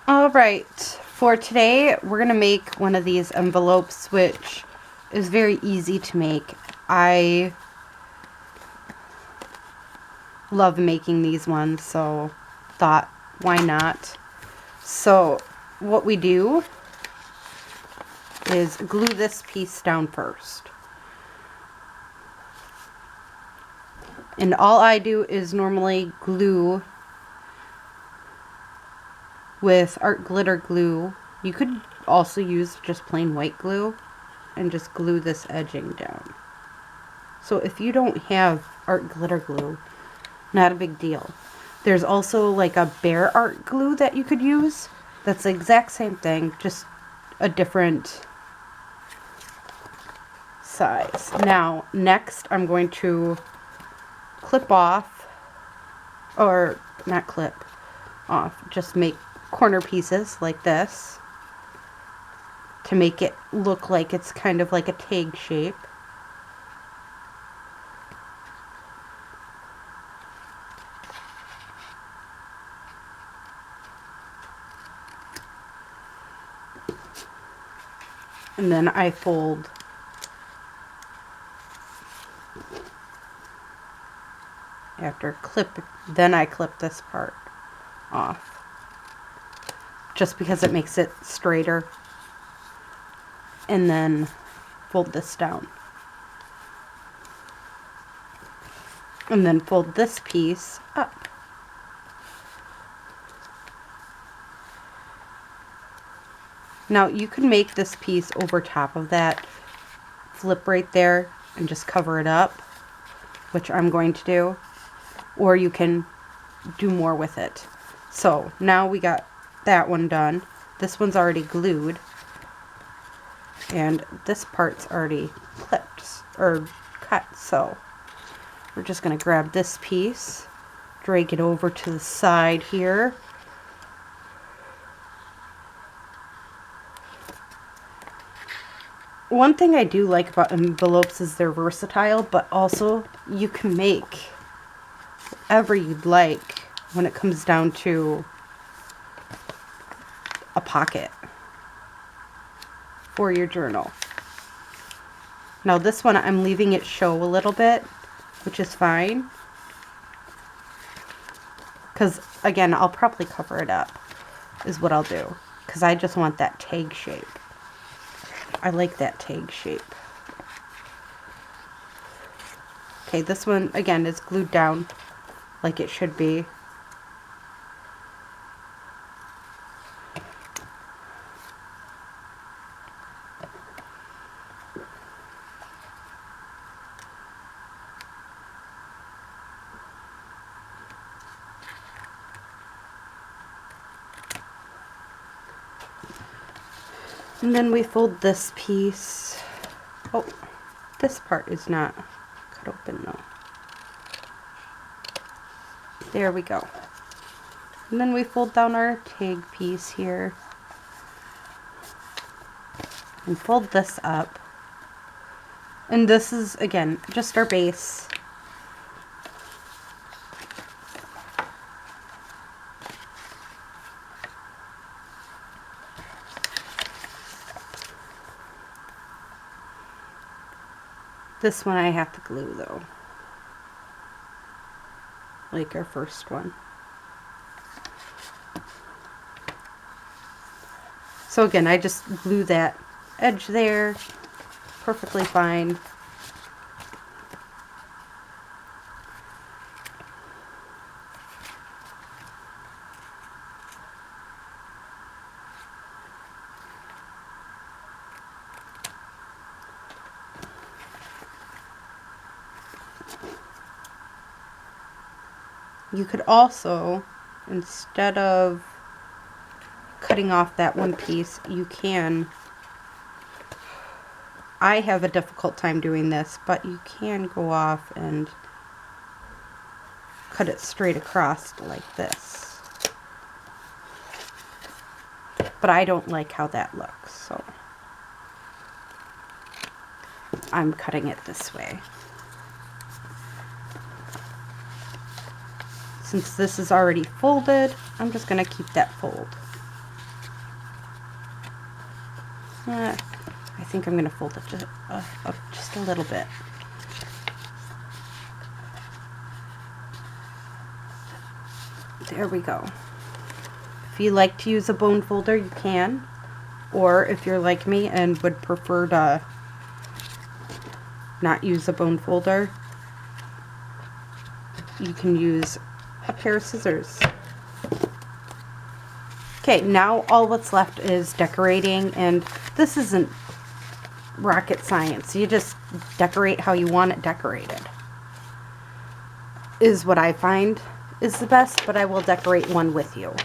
All right, for today, we're going to make one of these envelopes, which is very easy to make. I love making these ones, so thought, why not? So what we do is glue this piece down first. And all I do is normally glue with art glitter glue. You could also use just plain white glue and just glue this edging down. So if you don't have art glitter glue, not a big deal. There's also like a Bear Art glue that you could use. That's the exact same thing, just a different size. Now, next I'm going to clip off, or not clip off, just make corner pieces like this to make it look like it's kind of like a tag shape. And then I fold after clip, then I clip this part off just because it makes it straighter, and then fold this down and then fold this piece up. Now you can make this piece over top of that, flip right there and just cover it up, which I'm going to do, or you can do more with it. So now we got that one done. This one's already glued, and this part's already clipped or cut. So we're just going to grab this piece, drag it over to the side here. One thing I do like about envelopes is they're versatile, but also you can make whatever you'd like when it comes down to a pocket for your journal. Now this one I'm leaving it show a little bit, which is fine, because again I'll probably cover it up is what I'll do, because I just want that tag shape. I like that tag shape. Okay, this one again is glued down like it should be. And then we fold this piece. Oh, this part is not cut open though. There we go. And then we fold down our tag piece here and fold this up. And this is, again, just our base. This one I have to glue though, like our first one. So again, I just glue that edge there, perfectly fine. You could also, instead of cutting off that one piece, you can, I have a difficult time doing this, but you can go off and cut it straight across like this. But I don't like how that looks, so I'm cutting it this way. Since this is already folded, I'm just going to keep that fold. I think I'm going to fold it up just a little bit. There we go. If you like to use a bone folder, you can. Or if you're like me and would prefer to not use a bone folder, you can use a pair of scissors. Okay, now all what's left is decorating, and this isn't rocket science. You just decorate how you want it decorated. Is what I find is the best, but I will decorate one with you.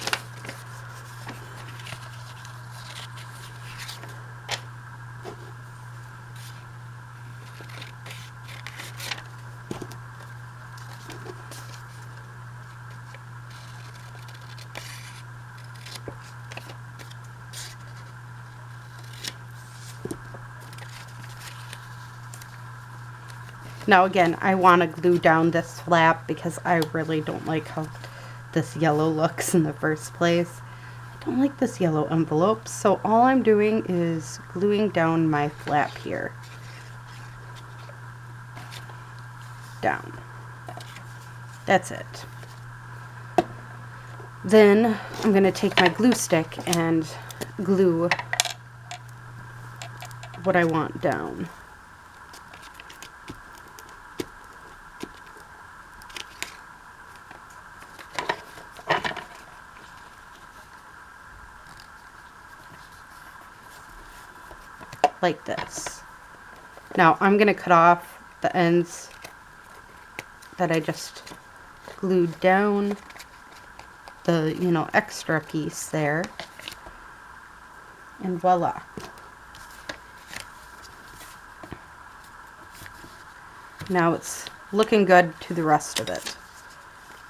Now again, I want to glue down this flap because I really don't like how this yellow looks in the first place. I don't like this yellow envelope, so all I'm doing is gluing down my flap here. Down. That's it. Then I'm going to take my glue stick and glue what I want down. Like this. Now I'm going to cut off the ends that I just glued down, the, extra piece there, and voila. Now it's looking good to the rest of it.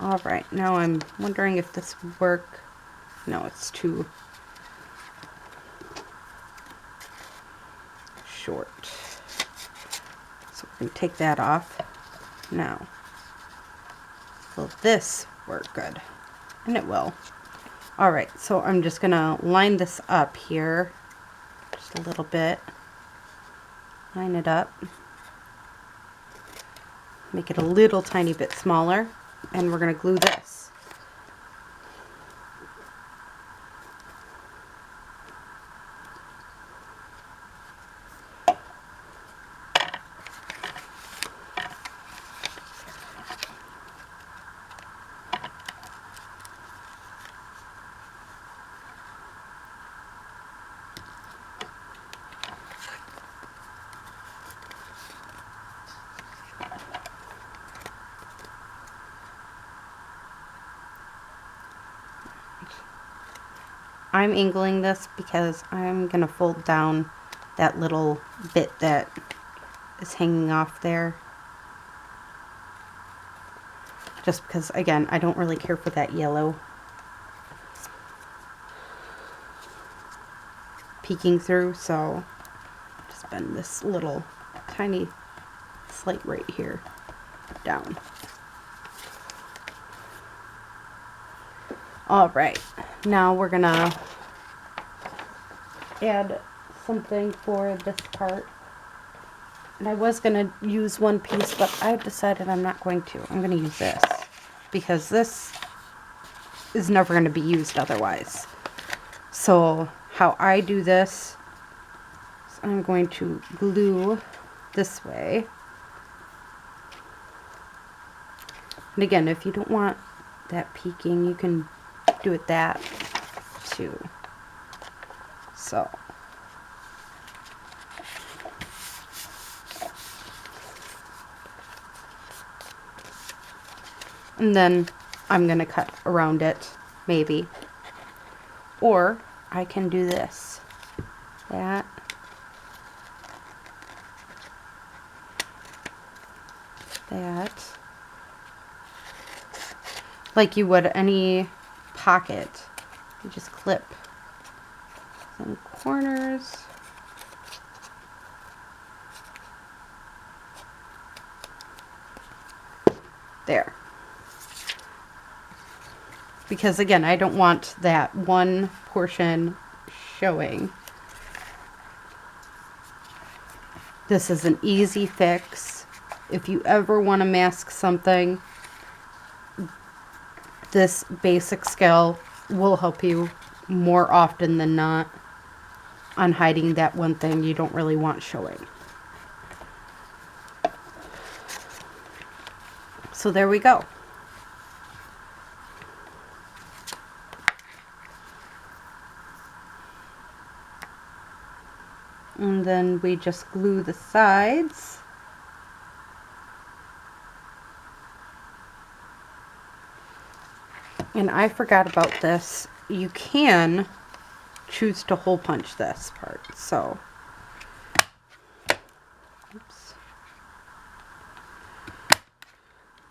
Alright, now I'm wondering if this would work. No, it's too short. So we're going to take that off. Now, will this work good? And it will. Alright, so I'm just going to line this up here just a little bit. Line it up. Make it a little tiny bit smaller. And we're going to glue this. I'm angling this because I'm going to fold down that little bit that is hanging off there. Just because, again, I don't really care for that yellow peeking through, so just bend this little tiny slight right here down. Alright, now we're gonna add something for this part. And I was gonna use one piece, but I've decided I'm not going to. I'm gonna use this because this is never gonna be used otherwise. So how I do this is I'm going to glue this way. And again, if you don't want that peeking, you can do it that too. So and then I'm gonna cut around it, maybe, or I can do this, that, that, like you would any pocket. You just clip some corners. There. Because again, I don't want that one portion showing. This is an easy fix. If you ever want to mask something, this basic skill will help you more often than not on hiding that one thing you don't really want showing. So there we go. And then we just glue the sides. And I forgot about this. You can choose to hole punch this part. So, oops.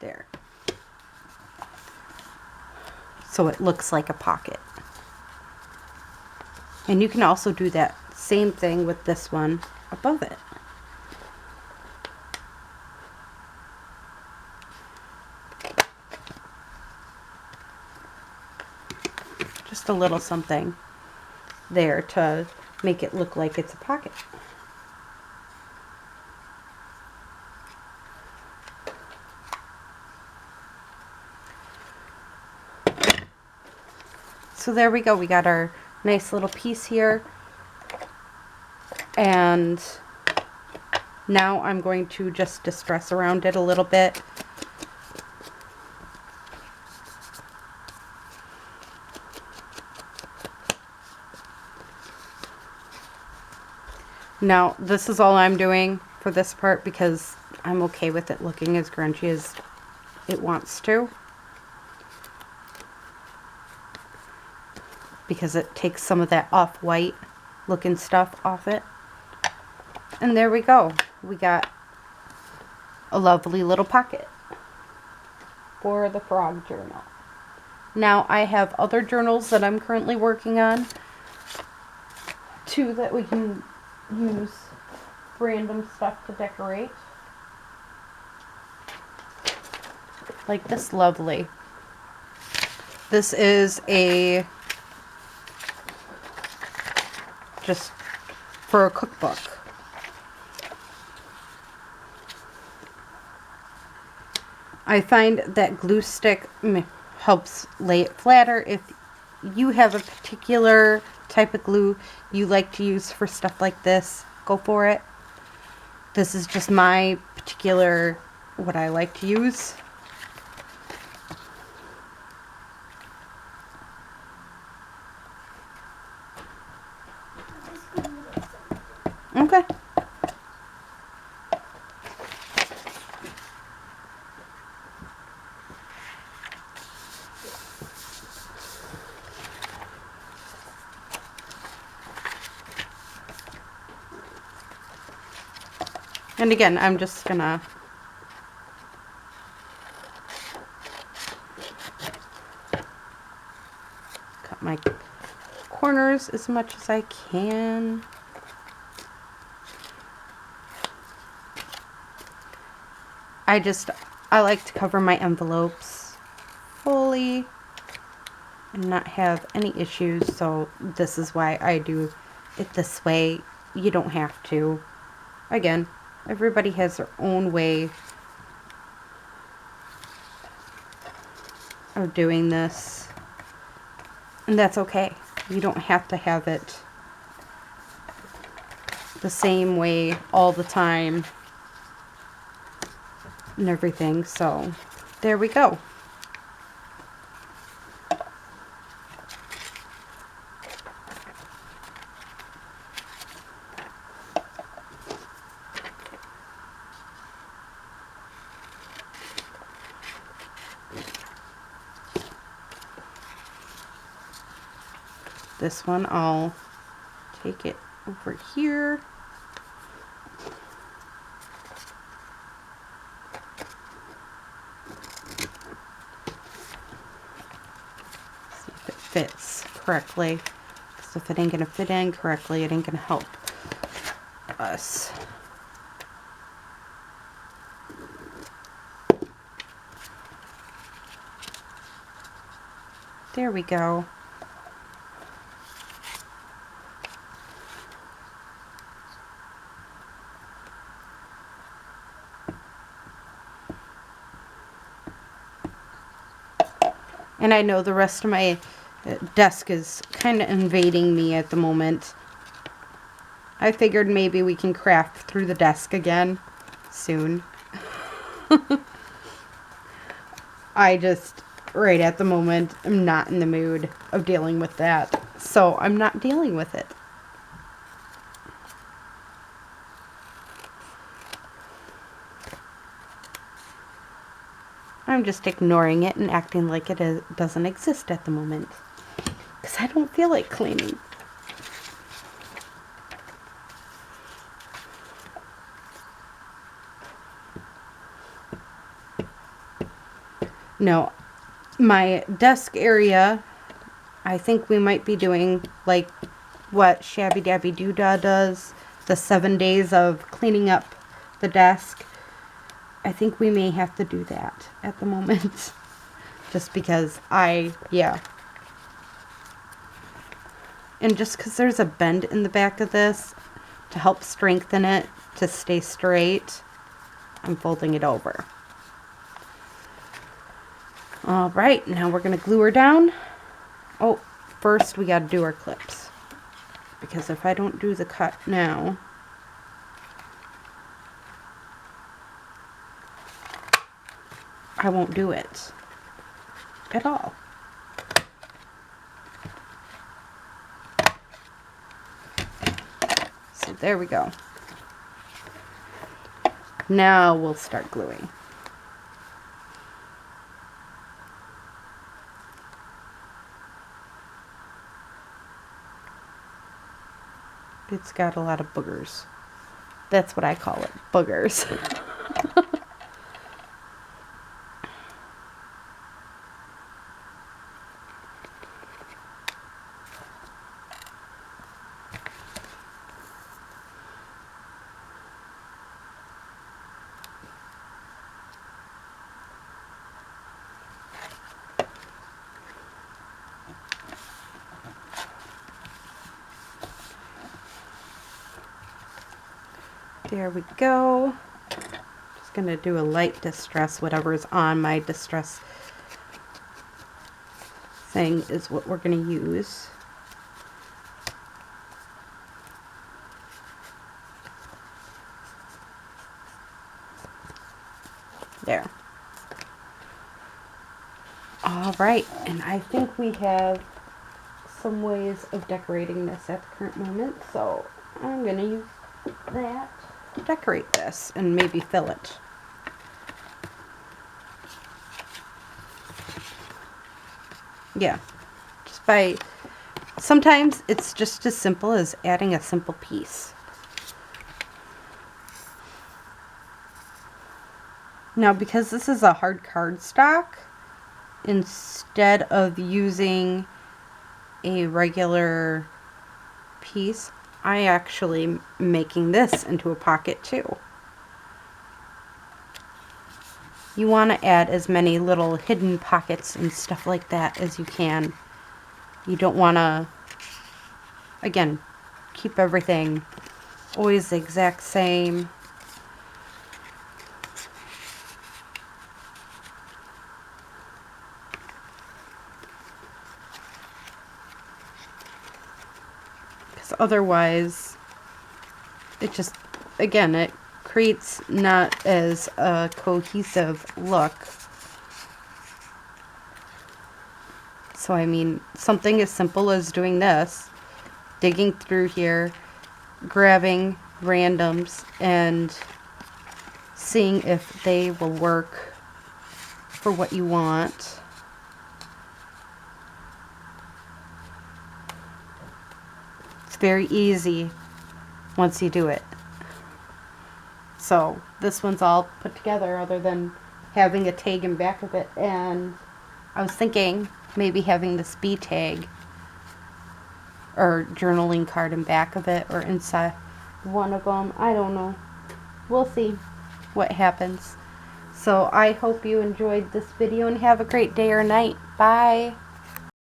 There. So it looks like a pocket. And you can also do that same thing with this one above it. Just a little something there to make it look like it's a pocket. So there we go. We got our nice little piece here. And now I'm going to just distress around it a little bit. Now, this is all I'm doing for this part because I'm okay with it looking as grungy as it wants to. Because it takes some of that off-white looking stuff off it. And there we go. We got a lovely little pocket for the frog journal. Now, I have other journals that I'm currently working on too that we can use random stuff to decorate. Like this lovely. This is a just for a cookbook. I find that glue stick helps lay it flatter. If you have a particular type of glue you like to use for stuff like this, go for it. This is just my particular, what I like to use. Okay. And again, I'm just gonna cut my corners as much as I can. I like to cover my envelopes fully and not have any issues, so this is why I do it this way. You don't have to. Again, everybody has their own way of doing this, and that's okay. You don't have to have it the same way all the time and everything. So there we go. This one, I'll take it over here. See if it fits correctly. Because if it ain't gonna fit in correctly, it ain't gonna help us. There we go. And I know the rest of my desk is kind of invading me at the moment. I figured maybe we can craft through the desk again soon. I just, right at the moment, am not in the mood of dealing with that. So I'm not dealing with it. I'm just ignoring it and acting like doesn't exist at the moment. Because I don't feel like cleaning. No, my desk area, I think we might be doing like what Shabby Dabby Doodah does, the 7 days of cleaning up the desk. I think we may have to do that at the moment. Just because yeah. And just because there's a bend in the back of this to help strengthen it to stay straight, I'm folding it over. Alright, now we're going to glue her down. Oh, first we got to do our clips. Because if I don't do the cut now, I won't do it at all. So there we go. Now we'll start gluing. It's got a lot of boogers. That's what I call it, boogers. There we go. Just going to do a light distress. Whatever's on my distress thing is what we're going to use. There. Alright, and I think we have some ways of decorating this at the current moment, so I'm going to use that to decorate this and maybe fill it. Yeah, just by, sometimes it's just as simple as adding a simple piece. Now, because this is a hard cardstock, instead of using a regular piece, I actually making this into a pocket too. You want to add as many little hidden pockets and stuff like that as you can. You don't want to, again, keep everything always the exact same. Because otherwise, it just, again, it creates not as a cohesive look. So I mean, something as simple as doing this, digging through here, grabbing randoms and seeing if they will work for what you want. It's very easy once you do it. So this one's all put together other than having a tag in back of it, and I was thinking maybe having this B tag or journaling card in back of it or inside one of them. I don't know. We'll see what happens. So I hope you enjoyed this video and have a great day or night. Bye.